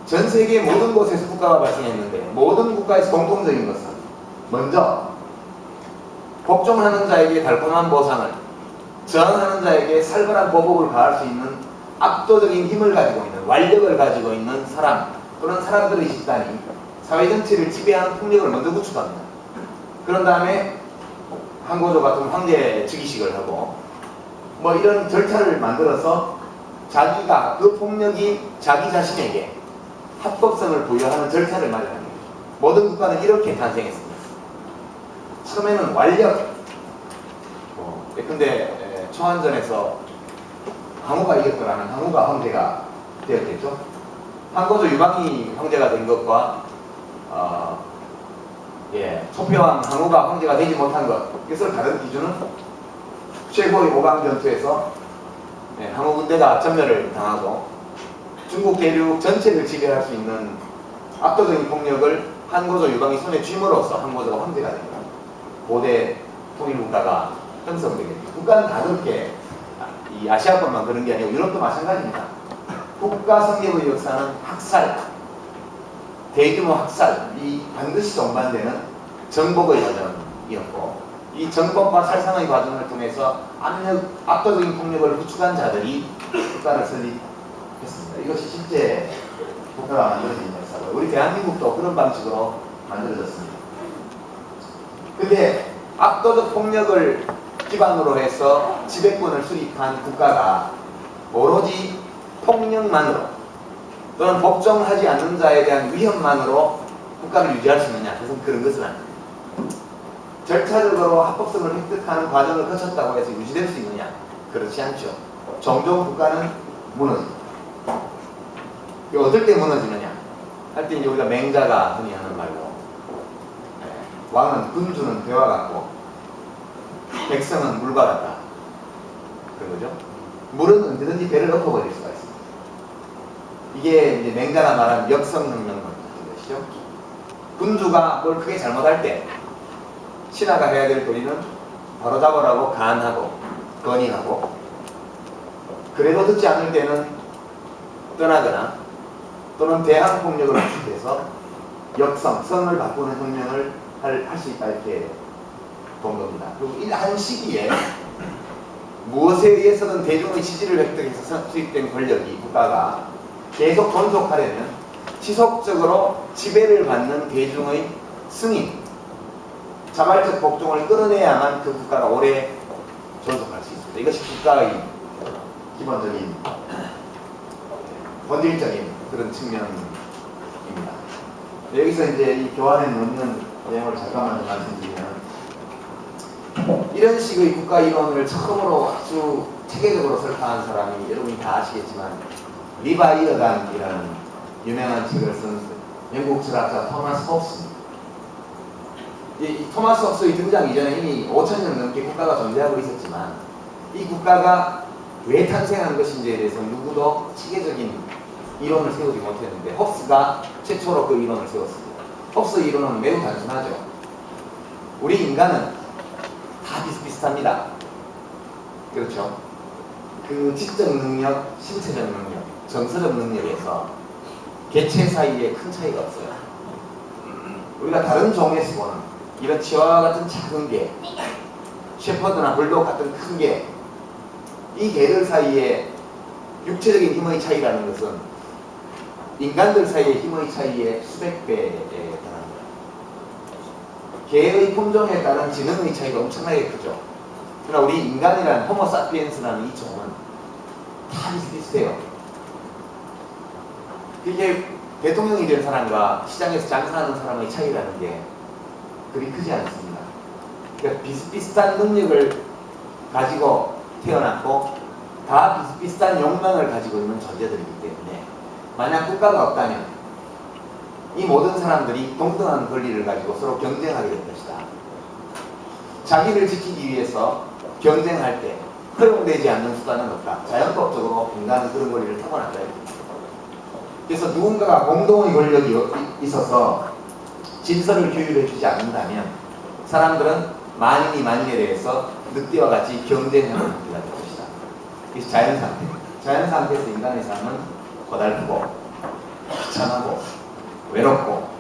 전 세계 모든 곳에서 국가가 발생했는데 모든 국가에서 공통적인 것은 먼저 복종하는 자에게 달콤한 보상을, 저항하는 자에게 살벌한 보복을 가할 수 있는 압도적인 힘을 가지고 있는, 완력을 가지고 있는 사람, 그런 사람들의 집단이 사회 전체를 지배하는 폭력을 먼저 구축합니다. 그런 다음에 항고조 같은 황제 즉위식을 하고 뭐 이런 절차를 만들어서 자기가 그 폭력이 자기 자신에게 합법성을 부여하는 절차를 마련합니다. 모든 국가는 이렇게 탄생했습니다. 처음에는 완력, 예컨대 초안전에서 항우가 이겼더라면 항우가 황제가 되었겠죠. 항고조 유방이 황제가 된 것과 초표왕 항우가 황제가 되지 못한 것, 이것을 다른 기준은 최고의 5강 전투에서 항우 군대가 전멸을 당하고 중국 대륙 전체를 지배할 수 있는 압도적인 폭력을 항고조 유방이 손에 쥐므로써 항고조가 황제가 됩니다. 고대 통일국가가 형성되겠죠. 국가는 다 그렇게, 이 아시아권만 그런 게 아니고 유럽도 마찬가지입니다. 국가 성립의 역사는 학살, 대규모 학살, 이 반드시 동반되는 정복의 과정이었고, 이 정복과 살상의 과정을 통해서 압도적인 폭력을 구축한 자들이 국가를 설립했습니다. 이것이 실제 국가가 만들어진 역사고요. 우리 대한민국도 그런 방식으로 만들어졌습니다. 근데 압도적 폭력을 기반으로 해서 지배권을 수립한 국가가 오로지 폭력만으로 또는 복종하지 않는 자에 대한 위협만으로 국가를 유지할 수 있느냐? 그래서 그런 것은 아닙니다. 절차적으로 합법성을 획득하는 과정을 거쳤다고 해서 유지될 수 있느냐? 그렇지 않죠. 종종 국가는 무너집니다. 어떨 때 무너지느냐? 할 때 이제 우리가 맹자가 흔히 하는 말로, 왕은 군주는 배와 같고 백성은 물과 같다. 그런 거죠. 물은 언제든지 배를 엎어버릴 수가 있습니다. 이게 이제 맹자가 말한 역성능력 같은 것이죠. 군주가 뭘 크게 잘못할 때 신하가 해야 될 도리는 바로 잡으라고 간하고 건의하고, 그래도 듣지 않을 때는 떠나거나 또는 대항폭력을 구축해서 역성, 성을 바꾸는 혁명을 할 수 있다, 이렇게 본 겁니다. 그리고 한 시기에 무엇에 의해서든 대중의 지지를 획득해서 수립된 권력이, 국가가 계속 존속하려면 지속적으로 지배를 받는 대중의 승인, 자발적 복종을 끌어내야만 그 국가가 오래 존속할 수 있습니다. 이것이 국가의 기본적인 본질적인 그런 측면입니다. 여기서 이제 이 교환에 놓는 내용을 잠깐만 말씀드리면, 이런 식의 국가 이론을 처음으로 아주 체계적으로 설파한 사람이 여러분이 다 아시겠지만 리바이어단이라는 유명한 책을 쓴 영국 철학자 토마스 홉스입니다. 이 토마스 홉스의 등장 이전에 이미 5,000년 넘게 국가가 존재하고 있었지만, 이 국가가 왜 탄생한 것인지에 대해서 누구도 체계적인 이론을 세우지 못했는데 홉스가 최초로 그 이론을 세웠습니다. 홉스의 이론은 매우 단순하죠. 우리 인간은 다 비슷비슷합니다. 그렇죠? 그 지적 능력, 신체적 능력, 정서적 능력에서 개체 사이에 큰 차이가 없어요. 우리가 다른 종에서 보는 이런 치와와 같은 작은 개, 셰퍼드나 불독 같은 큰 개, 이 개들 사이에 육체적인 힘의 차이라는 것은 인간들 사이의 힘의 차이의 수백 배에 달합니다. 개의 품종에 따른 지능의 차이가 엄청나게 크죠. 그러나 우리 인간이란 호모 사피엔스라는 이 종은 다 비슷비슷해요. 이게 대통령이 된 사람과 시장에서 장사하는 사람의 차이라는 게 그리 크지 않습니다. 그러니까 비슷비슷한 능력을 가지고 태어났고 다 비슷비슷한 욕망을 가지고 있는 존재들이기 때문에, 만약 국가가 없다면 이 모든 사람들이 동등한 권리를 가지고 서로 경쟁하게 될 것이다. 자기를 지키기 위해서 경쟁할 때 허용되지 않는 수단은 없다. 자연법적으로 인간은 그런 권리를 타고났다. 그래서 누군가가 공동의 권력이 있어서 질서를 규율해 주지 않는다면 사람들은 만인이 만인에 대해서 늑대와 같이 경쟁하는 관계가 될 것이다. 이것이 자연상태. 자연 상태에서 인간의 삶은 고달프고 귀찮하고 외롭고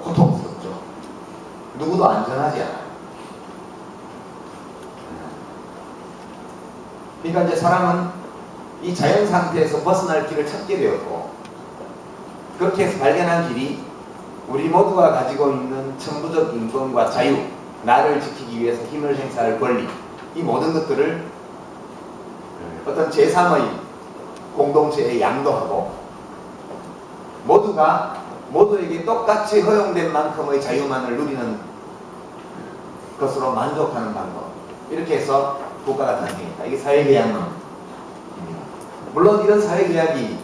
고통스럽죠. 누구도 안전하지 않아요. 그러니까 이제 사람은 이 자연 상태에서 벗어날 길을 찾게 되었고, 그렇게 해서 발견한 길이 우리 모두가 가지고 있는 천부적 인권과 자유, 나를 지키기 위해서 힘을 행사할 권리, 이 모든 것들을 어떤 제3의 공동체에 양도하고 모두에게 똑같이 허용된 만큼의 자유만을 누리는 것으로 만족하는 방법, 이렇게 해서 국가가 탄생했다. 이게 사회계약론입니다. 물론 이런 사회계약이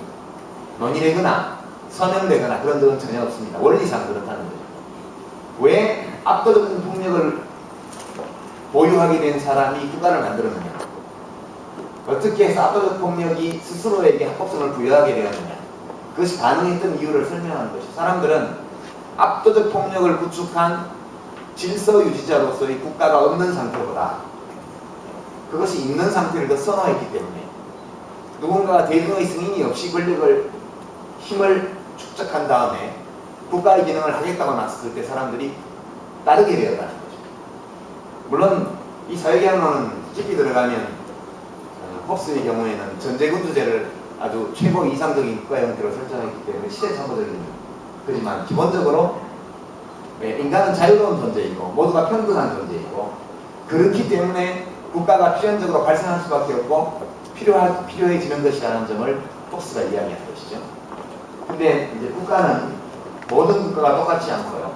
논의되거나 서명되거나 그런 적은 전혀 없습니다. 원리상 그렇다는 거죠. 왜 압도적인 폭력을 보유하게 된 사람이 국가를 만들었느냐, 어떻게 해서 압도적 폭력이 스스로에게 합법성을 부여하게 되었느냐, 그것이 가능했던 이유를 설명하는 것이죠. 사람들은 압도적 폭력을 구축한 질서 유지자로서의 국가가 없는 상태보다 그것이 있는 상태를 더 선호했기 때문에, 누군가가 대중의 승인이 없이 힘을 축적한 다음에 국가의 기능을 하겠다고 나섰을 때 사람들이 따르게 되었다는 거죠. 물론 이 사회계약론은 깊이 들어가면 홉스의 경우에는 전제군주제를 아주 최고 이상적인 국가 형태로 설정했기 때문에 시대착오적인 거지만, 기본적으로 인간은 자유로운 존재이고 모두가 평등한 존재이고, 그렇기 때문에 국가가 필연적으로 발생할 수밖에 없고 필요해지는 것이라는 점을 홉스가 이야기한 것이죠. 근데 이제 국가는 모든 국가가 똑같지 않고요.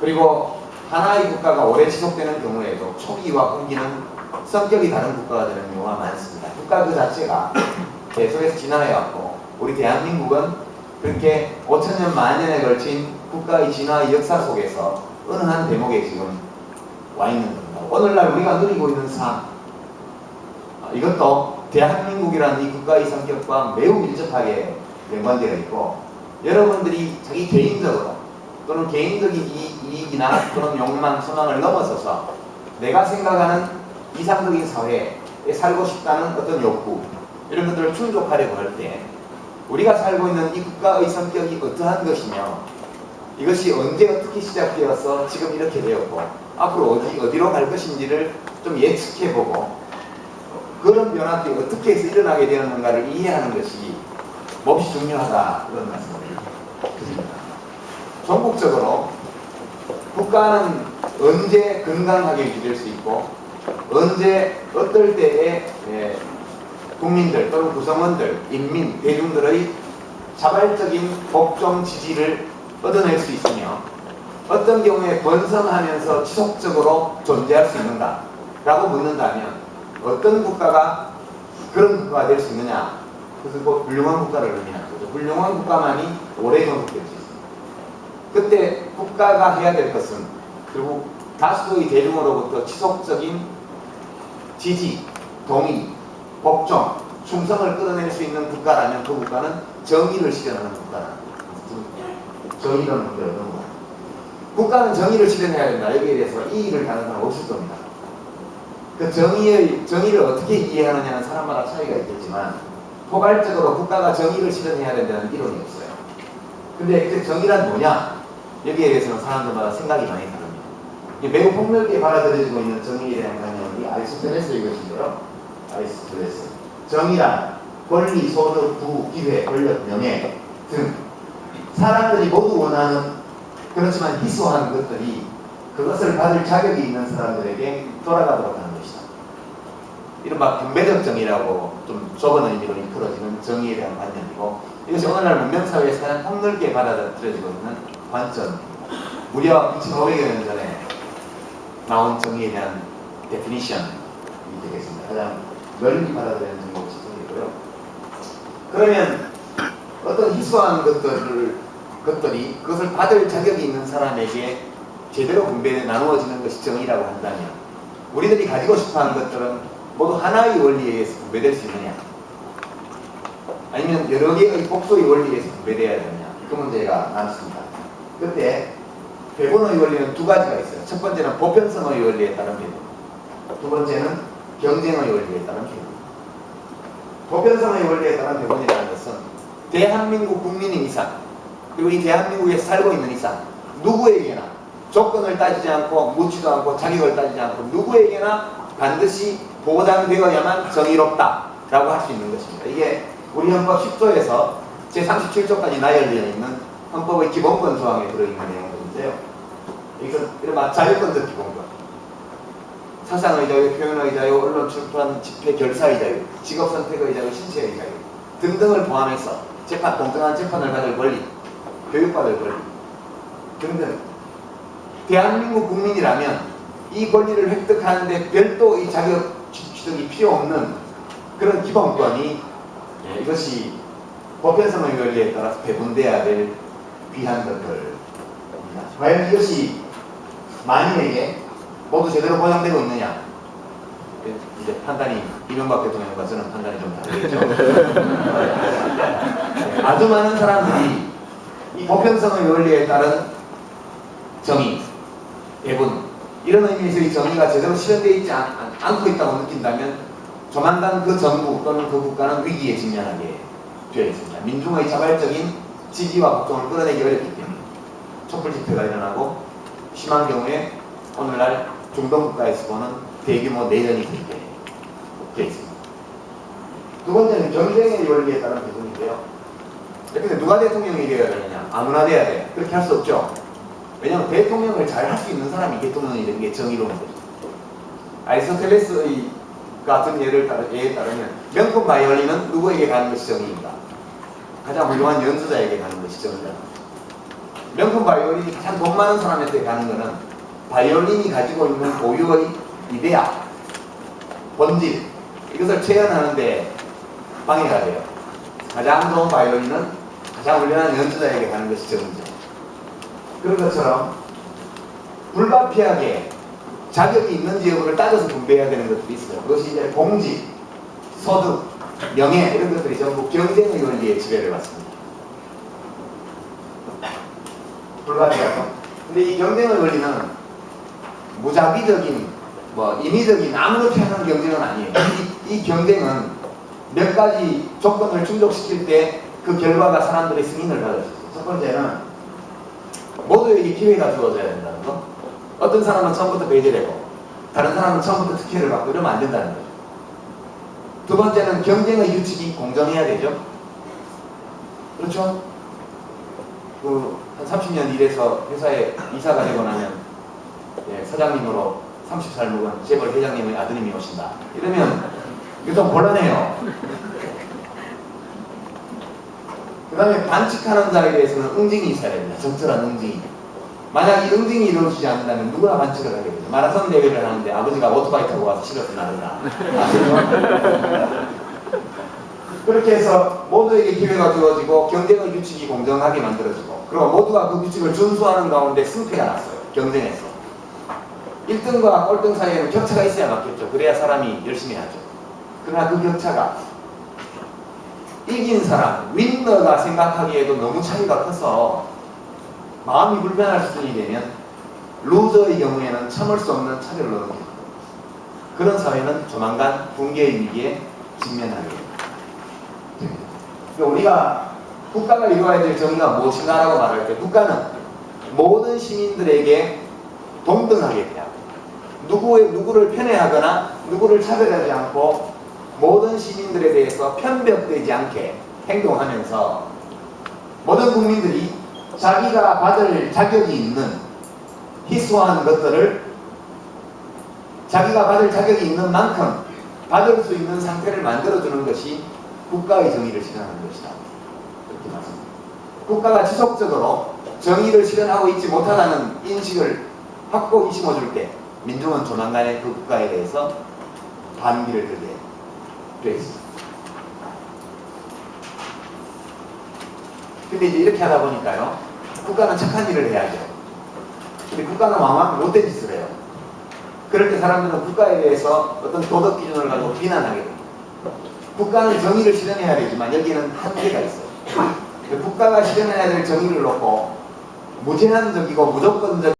그리고 하나의 국가가 오래 지속되는 경우에도 초기와 후기는 성격이 다른 국가가 되는 경우가 많습니다. 국가 그 자체가 계속해서 진화해왔고, 우리 대한민국은 그렇게 5천년 만년에 걸친 국가의 진화의 역사 속에서 어느 한 대목에 지금 와 있는 겁니다. 오늘날 우리가 누리고 있는 삶, 이것도 대한민국이라는 이 국가의 성격과 매우 밀접하게 연관되어 있고, 여러분들이 자기 개인적으로 또는 개인적인 이익이나 또는 욕망, 소망을 넘어서서 내가 생각하는 이상적인 사회에 살고 싶다는 어떤 욕구, 이런 것들을 충족하려고 할 때 우리가 살고 있는 이 국가의 성격이 어떠한 것이며, 이것이 언제 어떻게 시작되어서 지금 이렇게 되었고 앞으로 어디로 갈 것인지를 좀 예측해보고 그런 변화들이 어떻게 해서 일어나게 되었는가를 이해하는 것이 몹시 중요하다, 그런 말씀을 드립니다. 전국적으로 국가는 언제 건강하게 유지될 수 있고 언제 어떨 때에 국민들 또는 구성원들, 인민, 대중들의 자발적인 복종 지지를 얻어낼 수 있으며 어떤 경우에 번성하면서 지속적으로 존재할 수 있는가 라고 묻는다면, 어떤 국가가 그런 국가가 될 수 있느냐, 그것은 꼭 훌륭한 국가를 의미하는 거죠. 훌륭한 국가만이 오래 존속될 수 있습니다. 그때 국가가 해야 될 것은 결국 다수의 대중으로부터 지속적인 지지, 동의, 복종, 충성을 끌어낼 수 있는 국가라면 그 국가는 정의를 실현하는 국가라는 거예요. 정의라는 문제가 어떤 거예요? 국가는 정의를 실현해야 된다. 여기에 대해서 이의를 다는 사람은 없을 겁니다. 그 정의를 어떻게 이해하느냐는 사람마다 차이가 있겠지만, 포괄적으로 국가가 정의를 실현해야 된다는 이론이 없어요. 근데 그 정의란 뭐냐? 여기에 대해서는 사람들마다 생각이 많이 다릅니다. 매우 폭넓게 받아들여지고 있는 정의에 대한 관념이 아리스토텔레스의 것인데요. 아리스토텔레스. 정의란 권리, 소득, 부, 기회, 권력, 명예 등 사람들이 모두 원하는, 그렇지만 희소한 것들이 그것을 받을 자격이 있는 사람들에게 돌아가도록 하는 것이다. 이른바 분배적 정의라고 좀 좁은 의미로 이끌어지는 정의에 대한 관념이고, 이것이 오늘날 문명사회에서 가장 폭넓게 받아들여지고 있는 관점입니다. 무려 2500여 년 전에 나온 정의에 대한 데피니션이 되겠습니다. 가장 널리 받아들여지는 정의이고요. 그러면 어떤 희소한 것들이 그것을 받을 자격이 있는 사람에게 제대로 나누어지는 것이 정의라고 한다면, 우리들이 가지고 싶어하는 것들은 모두 하나의 원리에 의해서 분배될 수 있느냐, 아니면 여러 개의 복소의 원리에 의해서 분배되어야 되느냐, 그 문제가 많습니다. 그때 배분의 원리는 두 가지가 있어요. 첫 번째는 보편성의 원리에 따른 배분, 두 번째는 경쟁의 원리에 따른 배분. 보편성의 원리에 따른 배분이라는 것은 대한민국 국민인 이상, 그리고 이 대한민국에 살고 있는 이상 누구에게나 조건을 따지지 않고 묻지도 않고 자격을 따지지 않고 누구에게나 반드시 보장되어야만 정의롭다라고 할 수 있는 것입니다. 이게 우리 헌법 10조에서 제37조까지 나열되어 있는 헌법의 기본권 조항에 들어있는 내용들인데요. 이것은 이른바 자유권적 기본권, 사상의 자유, 표현의 자유, 언론 출판, 집회, 결사의 자유, 직업 선택의 자유, 신체의 자유 등등을 포함해서 공정한 재판을 받을 권리, 교육받을 권리 등등. 대한민국 국민이라면 이 권리를 획득하는데 별도 이 자격 취득이 필요 없는 그런 기본권이 이것이 보편성의 원리에 따라서 배분돼야 될 귀한 것들입니다. 과연 이것이 만인에게 모두 제대로 보장되고 있느냐? 이제 판단이 이명박 대통령과 저는 판단이 좀 다르겠죠. 아주 많은 사람들이 이 보편성의 원리에 따른 정의, 배분 이런 의미에서 이 정의가 제대로 실현되어 있지 않고 있다고 느낀다면 조만간 그 정부 또는 그 국가는 위기에 직면하게 되어 있습니다. 민중의 자발적인 지지와 걱정을 끌어내기 어렵기 때문에 촛불 집회가 일어나고 심한 경우에 오늘날 중동 국가에서 보는 대규모 내전이 되게 되어 있습니다. 두 번째는 경쟁의 원리에 따른 배분인데요. 근데 누가 대통령이 되어야 되느냐? 아무나 돼야 돼요. 그렇게 할 수 없죠. 왜냐하면 대통령을 잘 할 수 있는 사람이 대통령이 되는 게 정의로운 거죠. 아리스토텔레스의 같은 예에 따르면 명품 바이올린은 누구에게 가는 것이 정의입니다. 가장 훌륭한 연주자에게 가는 것이 정의다. 명품 바이올린이 참 돈 많은 사람한테 가는 것은 바이올린이 가지고 있는 고유의 이데아, 본질 이것을 체현하는데 방해가 돼요. 가장 좋은 바이올린은 가장 훌륭한 연주자에게 가는 것이 정의죠. 그런 것처럼 불가피하게 자격이 있는지 여부를 따져서 분배해야 되는 것들이 있어요. 그것이 이제 공직, 소득, 명예 이런 것들이 전부 경쟁의 원리에 지배를 받습니다. 불가피하고. 근데 이 경쟁의 원리는 무작위적인, 임의적인 아무렇게 하는 경쟁은 아니에요. 이 경쟁은 몇 가지 조건을 충족시킬 때 그 결과가 사람들의 승인을 받을 수 있어요. 첫 번째는 모두에게 기회가 주어져야 된다는 거. 어떤 사람은 처음부터 배제되고 다른 사람은 처음부터 특혜를 받고 이러면 안 된다는 거죠. 두 번째는 경쟁의 규칙이 공정해야 되죠. 그렇죠? 한 30년 일해서 회사에 이사가 되고 나면 사장님으로 30살 먹은 재벌 회장님의 아드님이 오신다. 이러면 이거 좀 곤란해요. 그 다음에 반칙하는 자에 대해서는 응징이 있어야 됩니다. 적절한 응징이. 만약 이 응징이 이루어지지 않는다면 누구나 반칙을 하게 되죠. 마라톤 대회를 하는데 아버지가 오토바이 타고 와서 실어서 나른다. 아시죠? 그렇게 해서 모두에게 기회가 주어지고 경쟁의 규칙이 공정하게 만들어지고 그리고 모두가 그 규칙을 준수하는 가운데 승패가 났어요. 경쟁에서. 1등과 꼴등 사이에는 격차가 있어야 맞겠죠. 그래야 사람이 열심히 하죠. 그러나 그 격차가 이긴 사람, 윈너가 생각하기에도 너무 차이가 커서 마음이 불편할 수준이 되면 루저의 경우에는 참을 수 없는 차별을 얻습니다. 그런 사회는 조만간 붕괴의 위기에 직면하게 됩니다. 우리가 국가가 이루어야 될 정의가 무엇인가라고 말할 때 국가는 모든 시민들에게 동등하게 대하고 누구를 편애하거나 누구를 차별하지 않고 모든 시민들에 대해서 편벽되지 않게 행동하면서 모든 국민들이 자기가 받을 자격이 있는 희소한 것들을 자기가 받을 자격이 있는 만큼 받을 수 있는 상태를 만들어주는 것이 국가의 정의를 실현하는 것이다. 이렇게 말씀합니다. 국가가 지속적으로 정의를 실현하고 있지 못하다는 인식을 확고히 심어줄 때 민중은 조만간에 그 국가에 대해서 반기를 들게 되어 있습니다. 근데 이제 이렇게 하다 보니까요, 국가는 착한 일을 해야죠. 근데 국가는 왕왕 못된 짓을 해요. 그럴 때 사람들은 국가에 대해서 어떤 도덕 기준을 가지고 비난하게 됩니다. 국가는 정의를 실현해야 되지만 여기에는 한계가 있어요. 국가가 실현해야 될 정의를 놓고 무제한적이고 무조건적